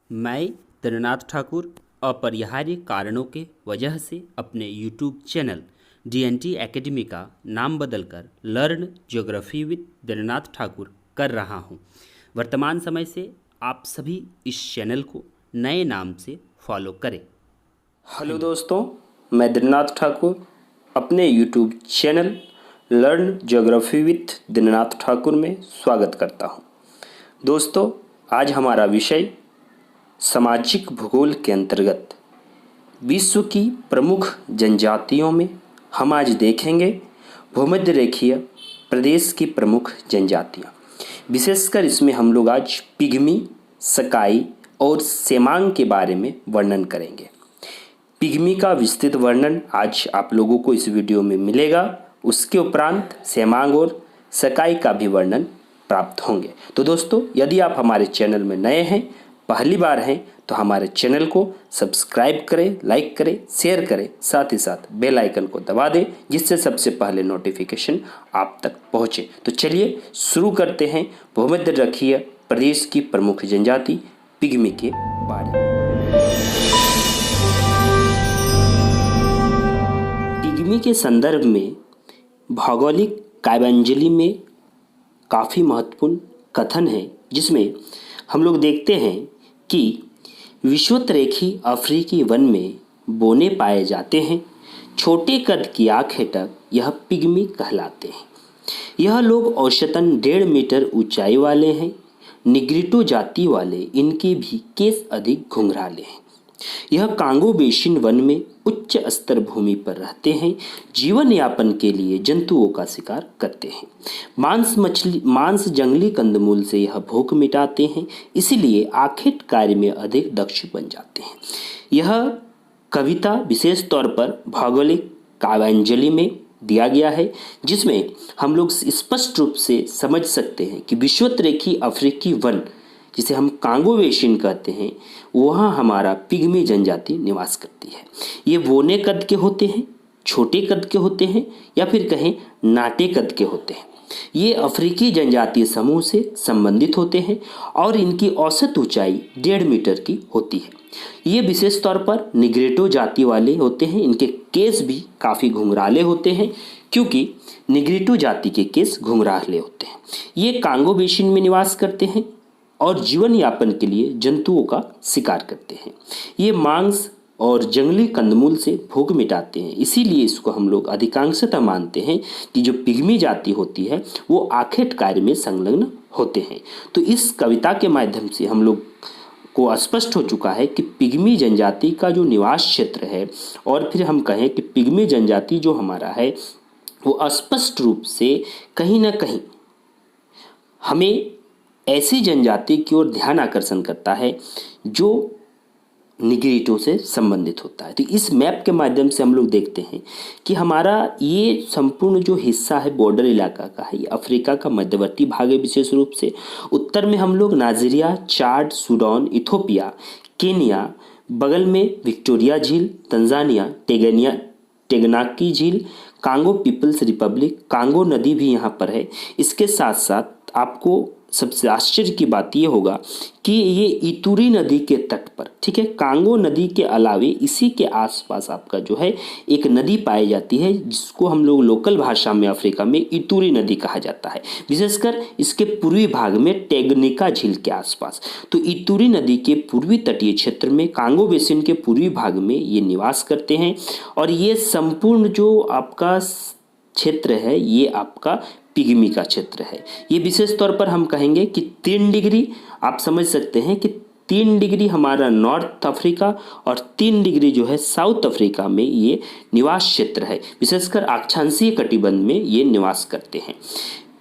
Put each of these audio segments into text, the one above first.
मैं त्रिनाथ ठाकुर अपरिहार्य कारणों के वजह से अपने यूट्यूब चैनल DNT एकेडमी का नाम बदलकर learn geography with Trinath Thakur कर रहा हूँ। वर्तमान समय से आप सभी इस चैनल को नए नाम से फॉलो करें। हेलो दोस्तों, मैं दिननाथ ठाकुर अपने YouTube channel learn geography with Dinanath Thakur में स्वागत करता हूं। दोस्तों, आज हमारा विषय सामाजिक भूगोल के अंतर्गत विश्व की प्रमुख जनजातियों में हम आज देखेंगे भूमध्य रेखीय प्रदेश की प्रमुख जनजातियाँ। विशेषकर इसमें हम लोग आज पिग्मी, सकाई और सेमांग के बारे में वर्णन करेंगे। पिग्मी का विस्तृत वर्णन आज आप लोगों को इस वीडियो में मिलेगा। उसके उपरांत सेमांग और सकाई का भी वर्णन प्राप्त होंगे। तो दोस्तों, यदि आप हमारे चैनल में नए हैं, पहली बार हैं, तो हमारे चैनल को सब्सक्राइब करें, लाइक करें, शेयर करें, साथ ही साथ बेल आइकन को दबा दें, जिससे सबसे पहले नोटिफिकेशन आप तक पहुँचे। तो चलिए शुरू करते हैं भूमध्य रेखीय प्रदेश की प्रमुख जनजाति पिग्मी के बारे में। पिग्मी के संदर्भ में भौगोलिक काव्यांजलि में काफ़ी महत्वपूर्ण कथन है, जिसमें हम लोग देखते हैं कि विषुवतरेखी अफ्रीकी वन में बोने पाए जाते हैं। छोटे कद की आँखें तक यह पिग्मी कहलाते हैं। यह लोग औसतन 1.5 मीटर ऊंचाई वाले हैं। निग्रिटो जाति वाले इनके भी केस अधिक घुंघराले हैं। यह कांगो बेसिन वन में उच्च स्तर भूमि पर रहते हैं। जीवन यापन के लिए जंतुओं का शिकार करते हैं। मांस जंगली कंदमूल से यह भूख मिटाते हैं, इसलिए आखेट कार्य में अधिक दक्ष बन जाते हैं। यह कविता विशेष तौर पर भौगोलिक काव्यांजलि में दिया गया है, जिसमें हम लोग स्पष्ट रूप से समझ सकते हैं कि विषुवतरेखी अफ्रीकी वन, जिसे हम कांगो बेसिन कहते हैं, वहाँ हमारा पिग्मी जनजाति निवास करती है। ये बोने कद के होते हैं, छोटे कद के होते हैं, या फिर कहें नाटे कद के होते हैं। ये अफ्रीकी जनजातीय समूह से संबंधित होते हैं और इनकी औसत ऊंचाई 1.5 मीटर की होती है। ये विशेष तौर पर निग्रेटो जाति वाले होते हैं। इनके केस भी काफ़ी घुंघराले होते हैं, क्योंकि निग्रेटो जाति के केस घुंघराले होते हैं। ये कांगो बेसिन में निवास करते हैं और जीवन यापन के लिए जंतुओं का शिकार करते हैं। ये मांस और जंगली कंदमूल से भूख मिटाते हैं, इसीलिए इसको हम लोग अधिकांशतः मानते हैं कि जो पिग्मी जाति होती है वो आखेट कार्य में संलग्न होते हैं। तो इस कविता के माध्यम से हम लोग को स्पष्ट हो चुका है कि पिग्मी जनजाति का जो निवास क्षेत्र है, और फिर हम कहें कि पिग्मी जनजाति जो हमारा है वो स्पष्ट रूप से कहीं ना कहीं हमें ऐसी जनजाति की ओर ध्यान आकर्षण करता है जो निग्रिटो से संबंधित होता है। तो इस मैप के माध्यम से हम लोग देखते हैं कि हमारा ये संपूर्ण जो हिस्सा है बॉर्डर इलाका का है, ये अफ्रीका का मध्यवर्ती भाग है। विशेष रूप से उत्तर में हम लोग नाइजीरिया, चाड, सूडान, इथोपिया, केनिया, बगल में विक्टोरिया झील, तंजानिया, टेगनाकी झील, कांगो पीपल्स रिपब्लिक, कांगो नदी भी यहाँ पर है। इसके साथ साथ आपको सबसे आश्चर्य की बात यह होगा कि ये इतुरी नदी के तट पर, ठीक है, कांगो नदी के अलावे इसी के आसपास आपका जो है एक नदी पाई जाती है, जिसको हम लोग लोकल भाषा में अफ्रीका में इतुरी नदी कहा जाता है। विशेषकर इसके पूर्वी भाग में टेगनिका झील के आसपास। तो इतुरी नदी के पूर्वी तटीय क्षेत्र में कांगो बेसिन के पूर्वी भाग में ये निवास करते हैं। और ये संपूर्ण जो आपका क्षेत्र है ये आपका पिग्मी का क्षेत्र है। ये विशेष तौर पर हम कहेंगे कि 3 डिग्री, आप समझ सकते हैं कि 3 डिग्री हमारा नॉर्थ अफ्रीका और 3 डिग्री जो है साउथ अफ्रीका में ये निवास क्षेत्र है। विशेषकर अक्षांशीय कटिबंध में ये निवास करते हैं।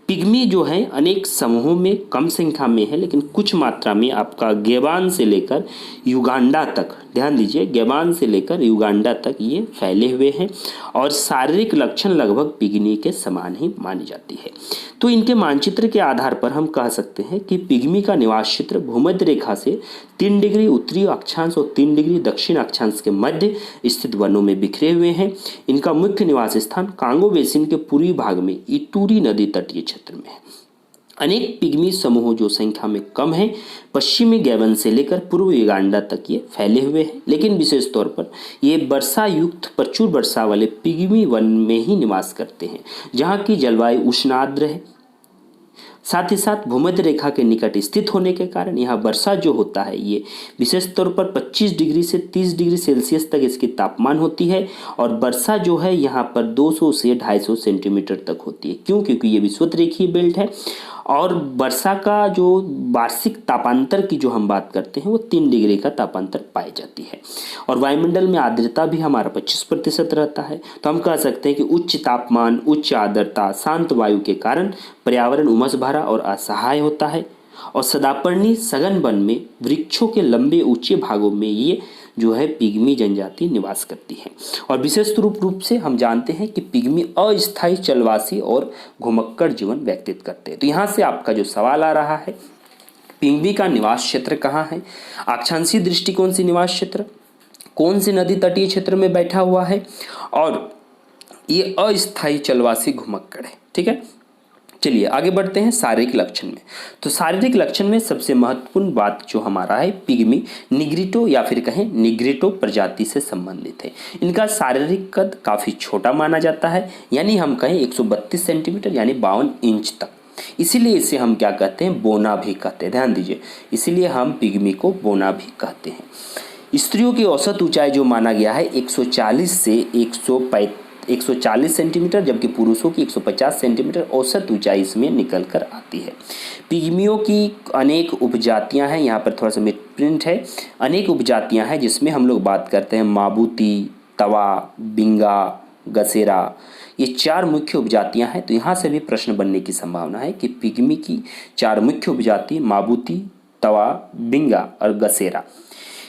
पिग्मी जो है अनेक समूहों में कम संख्या में है, लेकिन कुछ मात्रा में आपका गेबान से लेकर युगांडा तक, ध्यान दीजिए, गेबान से लेकर युगांडा तक ये फैले हुए हैं और शारीरिक लक्षण लगभग पिग्मी के समान ही मानी जाती है। तो इनके मानचित्र के आधार पर हम कह सकते हैं कि पिग्मी का निवास क्षेत्र भूमध्य रेखा से 3 डिग्री उत्तरी अक्षांश और 3 डिग्री दक्षिण अक्षांश के मध्य स्थित वनों में बिखरे हुए हैं। इनका मुख्य निवास स्थान कांगो बेसिन के पूर्वी भाग में इटूरी नदी तटीय क्षेत्र में है। अनेक पिग्मी समूह जो संख्या में कम हैं, पश्चिमी गैबन से लेकर पूर्व युगांडा तक ये फैले हुए हैं, लेकिन विशेष तौर पर ये वर्षा युक्त प्रचुर वर्षा वाले पिग्मी वन में ही निवास करते हैं, जहाँ की जलवायु उष्णार्द्र है। साथ ही साथ भूमध्य रेखा के निकट स्थित होने के कारण यहाँ वर्षा जो होता है ये विशेष तौर पर 25 डिग्री से 30 डिग्री सेल्सियस तक इसकी तापमान होती है, और वर्षा जो है यहाँ पर 200 से 250 सेंटीमीटर तक होती है। क्यों? क्योंकि ये विषुवत-रेखीय बेल्ट है, और वर्षा का जो वार्षिक तापांतर की जो हम बात करते हैं वो 3 डिग्री का तापांतर पाई जाती है। और वायुमंडल में आर्द्रता भी हमारा 25% रहता है। तो हम कह सकते हैं कि उच्च तापमान, उच्च आर्द्रता, शांत वायु के कारण पर्यावरण उमस भरा और असहाय होता है। और सदापर्णी सघन वन में वृक्षों के लंबे ऊंचे भागों में ये जो है पिग्मी जनजाति निवास करती है। और विशेष रूप से हम जानते हैं कि पिग्मी अस्थायी जलवासी और घुमक्कड़ जीवन व्यतीत करते हैं। तो यहाँ से आपका जो सवाल आ रहा है, पिग्मी का निवास क्षेत्र कहाँ है, अक्षांशीय दृष्टिकोण से निवास क्षेत्र कौन सी नदी तटीय क्षेत्र में बैठा हुआ है, और ये अस्थायी जलवासी घुमक्कड़ है। ठीक है, चलिए आगे बढ़ते हैं शारीरिक लक्षण में। तो शारीरिक लक्षण में सबसे महत्वपूर्ण बात जो हमारा है, पिग्मी निग्रिटो या फिर कहें निग्रिटो प्रजाति से संबंधित है। इनका शारीरिक कद काफ़ी छोटा माना जाता है, यानी हम कहें 132 सेंटीमीटर यानी 52 इंच तक। इसीलिए इसे हम क्या कहते हैं, बोना भी कहते हैं। ध्यान दीजिए, इसीलिए हम पिग्मी को बोना भी कहते हैं। स्त्रियों की औसत ऊंचाई जो माना गया है 140 से 140 सेंटीमीटर, जबकि पुरुषों की 150 सेंटीमीटर औसत ऊंचाई इसमें निकल कर आती है। पिग्मियों की अनेक उपजातियां हैं, यहाँ पर थोड़ा सा मिसप्रिंट है। अनेक उपजातियां हैं जिसमें हम लोग बात करते हैं माबूती, तवा, बिंगा, गसेरा, ये 4 मुख्य उपजातियां हैं। तो यहाँ से भी प्रश्न बनने की संभावना है कि पिग्मी की 4 मुख्य उपजाति माबूती, तवा, बिंगा और गसेरा,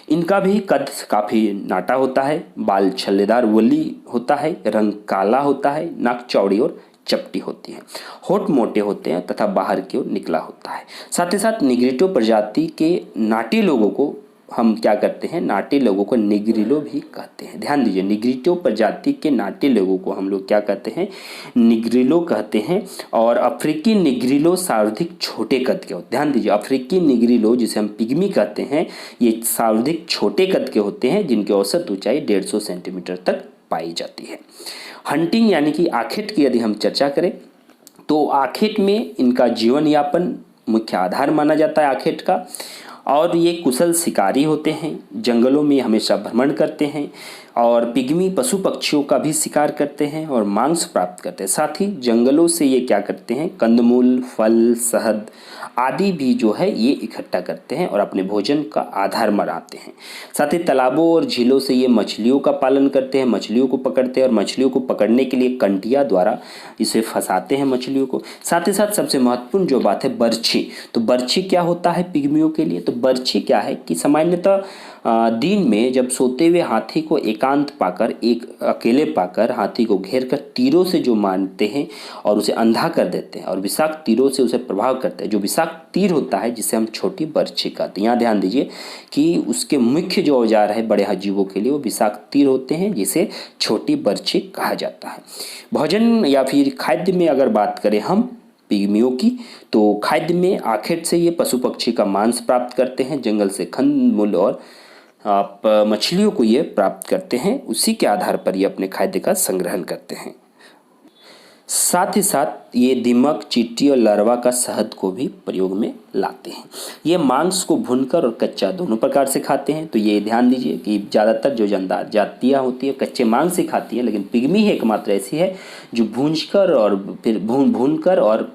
इनका भी कद काफ़ी नाटा होता है, बाल छल्लेदार वली होता है, रंग काला होता है, नाक चौड़ी और चपटी होती है, होठ मोटे होते हैं तथा बाहर की ओर निकला होता है। साथ ही साथ निग्रिटो प्रजाति के नाटी लोगों को हम क्या करते हैं, नाटी लोगों को निग्रिलो भी कहते हैं। ध्यान दीजिए, निग्रिटो प्रजाति के नाटी लोगों को हम लोग क्या कहते हैं, निग्रिलो कहते हैं। और अफ्रीकी निग्रिलो सर्वाधिक छोटे कद के होते हैं। ध्यान दीजिए, अफ्रीकी निग्रिलो जिसे हम पिग्मी कहते हैं, ये सर्वाधिक छोटे कद के होते हैं, जिनकी औसत ऊंचाई 150 सेंटीमीटर तक पाई जाती है। हंटिंग यानी कि आखेट की यदि हम चर्चा करें तो आखेट में इनका जीवन यापन मुख्य आधार माना जाता है आखेट का, और ये कुशल शिकारी होते हैं, जंगलों में हमेशा भ्रमण करते हैं, और पिग्मी पशु पक्षियों का भी शिकार करते हैं और मांस प्राप्त करते हैं। साथ ही जंगलों से ये क्या करते हैं, कंदमूल, फल, शहद आदि भी जो है ये इकट्ठा करते हैं और अपने भोजन का आधार बनाते हैं। साथ ही तालाबों और झीलों से ये मछलियों का पालन करते हैं, मछलियों को पकड़ते हैं, और मछलियों को पकड़ने के लिए कंटिया द्वारा इसे फंसाते हैं मछलियों को। साथ ही साथ सबसे महत्वपूर्ण जो बात है बर्छी, तो बर्छी क्या होता है पिग्मियों के लिए, तो बर्छी क्या है कि सामान्यतः दिन में जब सोते हुए हाथी को एकांत पाकर, एक अकेले पाकर हाथी को घेर कर तीरों से जो मारते हैं और उसे अंधा कर देते हैं, और विषाक्त तीरों से उसे प्रभाव करते हैं। जो विषाक्त तीर होता है जिसे हम छोटी बर्छी कहते हैं। यहाँ ध्यान दीजिए कि उसके मुख्य जो औजार है बड़े जीवों के लिए वो विषाक्त तीर होते हैं, जिसे छोटी बर्छी कहा जाता है। भोजन या फिर खाद्य में अगर बात करें हम पिग्मियों की, तो खाद्य में आखेट से ये पशु पक्षी का मांस प्राप्त करते हैं, जंगल से कंदमूल और आप मछलियों को ये प्राप्त करते हैं, उसी के आधार पर ये अपने खाद्य का संग्रहण करते हैं। साथ ही साथ ये दीमक, चींटी और लार्वा का शहद को भी प्रयोग में लाते हैं। ये मांस को भूनकर और कच्चा दोनों प्रकार से खाते हैं। तो ये ध्यान दीजिए कि ज़्यादातर जो जानदार जातियाँ होती है कच्चे मांस से खाती है, लेकिन पिग्मी एकमात्र ऐसी है जो भूंजकर और फिर भूनकर और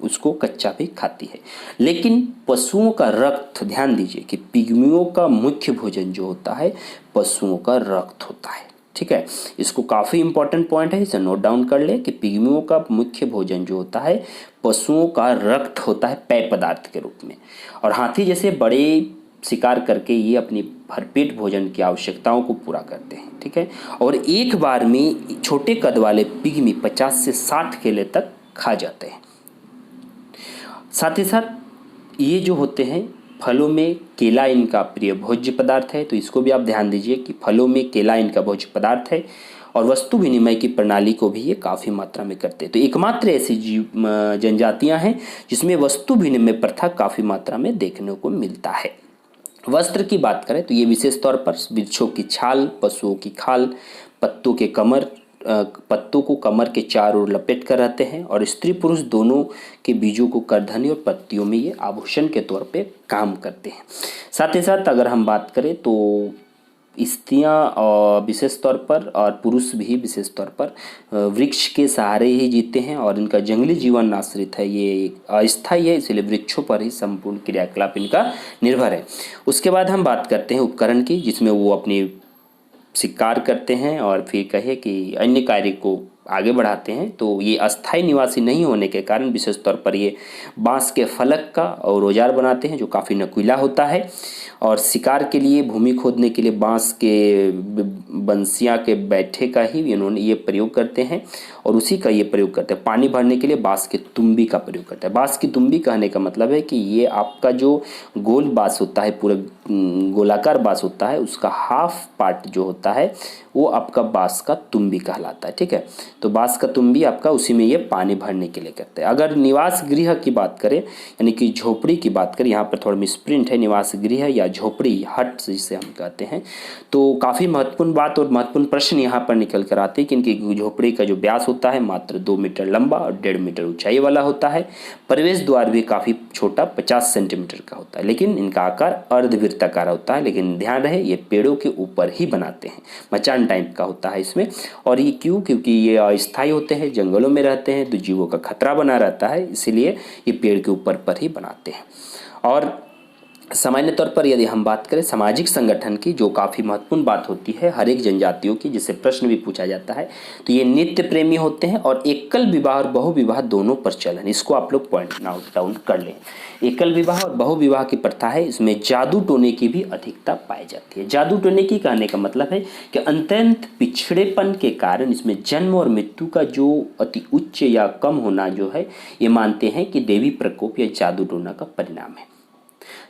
उसको कच्चा भी खाती है। लेकिन पशुओं का रक्त, ध्यान दीजिए कि पिग्मियों का मुख्य भोजन जो होता है पशुओं का रक्त होता है। ठीक है, इसको काफ़ी इंपॉर्टेंट पॉइंट है, इसे नोट डाउन कर ले कि पिग्मियों का मुख्य भोजन जो होता है पशुओं का रक्त होता है पेय पदार्थ के रूप में। और हाथी जैसे बड़े शिकार करके ये अपनी भरपेट भोजन की आवश्यकताओं को पूरा करते हैं। ठीक है, और एक बार में छोटे कद वाले पिग्मी 50 से 60 केले तक खा जाते हैं। साथ ही साथ ये जो होते हैं फलों में केला इनका प्रिय भोज्य पदार्थ है, तो इसको भी आप ध्यान दीजिए कि फलों में केला इनका भोज्य पदार्थ है। और वस्तु विनिमय की प्रणाली को भी ये काफ़ी मात्रा में करते हैं। तो एकमात्र ऐसी जनजातियां हैं जिसमें वस्तु विनिमय प्रथा काफ़ी मात्रा में देखने को मिलता है। वस्त्र की बात करें तो ये विशेष तौर पर वृक्षों की छाल, पशुओं की खाल, पत्तों को कमर के चारों ओर लपेट कर रहते हैं और स्त्री पुरुष दोनों के बीजों को करधनी और पत्तियों में ये आभूषण के तौर पे काम करते हैं। साथ ही साथ अगर हम बात करें तो स्त्रियां विशेष तौर पर और पुरुष भी विशेष तौर पर वृक्ष के सहारे ही जीते हैं और इनका जंगली जीवन आश्रित है, ये अस्थायी है, इसलिए वृक्षों पर ही संपूर्ण क्रियाकलाप इनका निर्भर है। उसके बाद हम बात करते हैं उपकरण की, जिसमें वो अपनी शिकार करते हैं और फिर कहे कि अन्य कार्य को आगे बढ़ाते हैं। तो ये अस्थायी निवासी नहीं होने के कारण विशेष तौर पर ये बांस के फलक का और औजार बनाते हैं जो काफ़ी नुकीला होता है और शिकार के लिए, भूमि खोदने के लिए बांस के बंसिया के बैठे का ही इन्होंने ये प्रयोग करते हैं और उसी का ये प्रयोग करते हैं। पानी भरने के लिए बांस की तुम्बी का प्रयोग करते हैं। बांस की तुम्बी कहने का मतलब है कि ये आपका जो गोल बांस होता है, पूरा गोलाकार बांस होता है, उसका हाफ पार्ट जो होता है वो आपका बांस का तुम्बी कहलाता है। ठीक है, तो बांस का तुम्बी आपका उसी में ये पानी भरने के लिए करते हैं। अगर निवास गृह की बात करें यानी कि झोपड़ी की बात करें, यहाँ पर थोड़ा मिसप्रिंट है, निवास गृह या झोपड़ी, हट जिसे हम कहते हैं। तो काफ़ी महत्वपूर्ण बात और महत्वपूर्ण प्रश्न यहाँ पर निकल कर आते हैं कि इनकी झोपड़ी का जो व्यास होता है मात्र 2 मीटर लंबा और 1.5 मीटर ऊंचाई वाला होता है। प्रवेश द्वार भी काफ़ी छोटा 50 सेंटीमीटर का होता है, लेकिन इनका आकार अर्धवृत्ताकार होता है। लेकिन ध्यान रहे ये पेड़ों के ऊपर ही बनाते हैं, मचान टाइप का होता है इसमें। और ये क्यों? क्योंकि ये अस्थायी होते हैं, जंगलों में रहते हैं, तो जीवों का खतरा बना रहता है, इसीलिए ये पेड़ के ऊपर पर ही बनाते हैं। और सामान्य तौर पर यदि हम बात करें सामाजिक संगठन की, जो काफ़ी महत्वपूर्ण बात होती है हर एक जनजातियों की, जिससे प्रश्न भी पूछा जाता है, तो ये नित्य प्रेमी होते हैं और एकल विवाह और बहुविवाह दोनों प्रचलन, इसको आप लोग पॉइंट नोट डाउन कर लें। एकल विवाह और बहुविवाह की प्रथा है, इसमें जादू टोने की भी अधिकता पाई जाती है। जादू टोने की कहने का मतलब है कि अत्यंत पिछड़ेपन के कारण इसमें जन्म और मृत्यु का जो अति उच्च या कम होना जो है, ये मानते हैं कि देवी प्रकोप या जादू टोना का परिणाम है।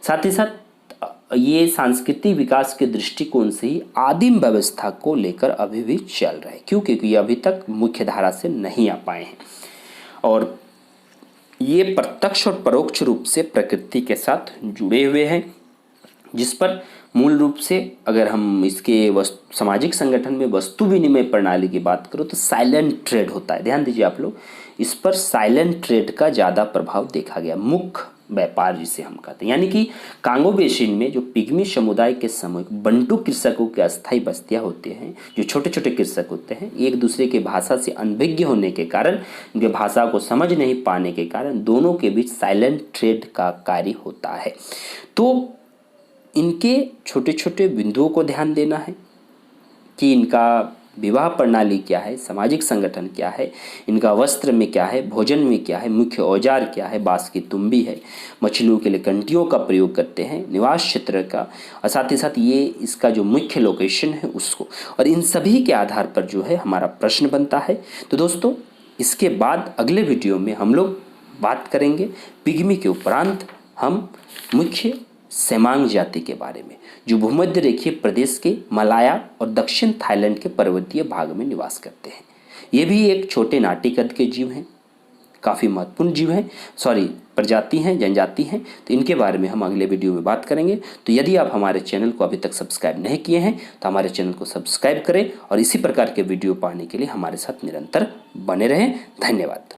साथ ही साथ ये सांस्कृतिक विकास के दृष्टिकोण से ही आदिम व्यवस्था को लेकर अभी भी चल रहा है। क्यों? क्योंकि ये अभी तक मुख्य धारा से नहीं आ पाए हैं और ये प्रत्यक्ष और परोक्ष रूप से प्रकृति के साथ जुड़े हुए हैं, जिस पर मूल रूप से अगर हम इसके सामाजिक संगठन में वस्तु विनिमय प्रणाली की बात करो तो साइलेंट ट्रेड होता है। ध्यान दीजिए आप लोग, इस पर साइलेंट ट्रेड का ज़्यादा प्रभाव देखा गया, मुख्य व्यापार जिसे हम कहते हैं। यानी कि कांगो बेसिन में जो पिग्मी समुदाय के सामूहिक बंटू कृषकों के अस्थायी बस्तियां होते हैं, जो छोटे छोटे कृषक होते हैं, एक दूसरे के भाषा से अनभिज्ञ होने के कारण, उनके भाषा को समझ नहीं पाने के कारण दोनों के बीच साइलेंट ट्रेड का कार्य होता है। तो इनके छोटे छोटे बिंदुओं को ध्यान देना है कि इनका विवाह प्रणाली क्या है, सामाजिक संगठन क्या है, इनका वस्त्र में क्या है, भोजन में क्या है, मुख्य औजार क्या है, बांस की तुम्बी है, मछलियों के लिए कंटियों का प्रयोग करते हैं, निवास क्षेत्र का, और साथ ही साथ ये इसका जो मुख्य लोकेशन है उसको, और इन सभी के आधार पर जो है हमारा प्रश्न बनता है। तो दोस्तों, इसके बाद अगले वीडियो में हम लोग बात करेंगे पिग्मी के उपरांत हम मुख्य सेमांग जाति के बारे में, जो भूमध्य रेखीय प्रदेश के मलाया और दक्षिण थाईलैंड के पर्वतीय भाग में निवास करते हैं। ये भी एक छोटे नाटी कद के जीव हैं, काफ़ी महत्वपूर्ण जीव हैं, प्रजाति हैं, जनजाति हैं। तो इनके बारे में हम अगले वीडियो में बात करेंगे। तो यदि आप हमारे चैनल को अभी तक सब्सक्राइब नहीं किए हैं तो हमारे चैनल को सब्सक्राइब करें और इसी प्रकार के वीडियो पाने के लिए हमारे साथ निरंतर बने रहें। धन्यवाद।